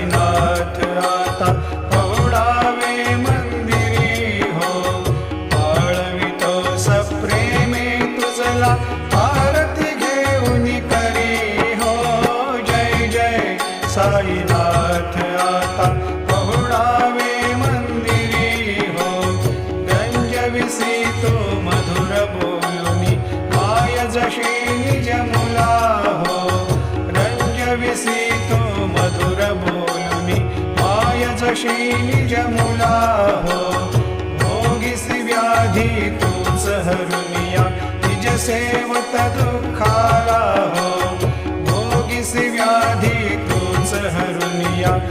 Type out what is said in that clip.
साईनाथ आता पवडावे मंदिरी हो, पाळवितो सप्रेमे तुझला आरती घेऊन करी हो. जय जय साईनाथ आता पवडावे मंदिरी हो, रंजविसी तो मधुर बोलुनी माय जशी निज मुला हो. रंजविसी तो मधुर बोलुनी माय जशी निज मुला हो. भोगिसी व्याधी तूच हरुनिया निज सेवत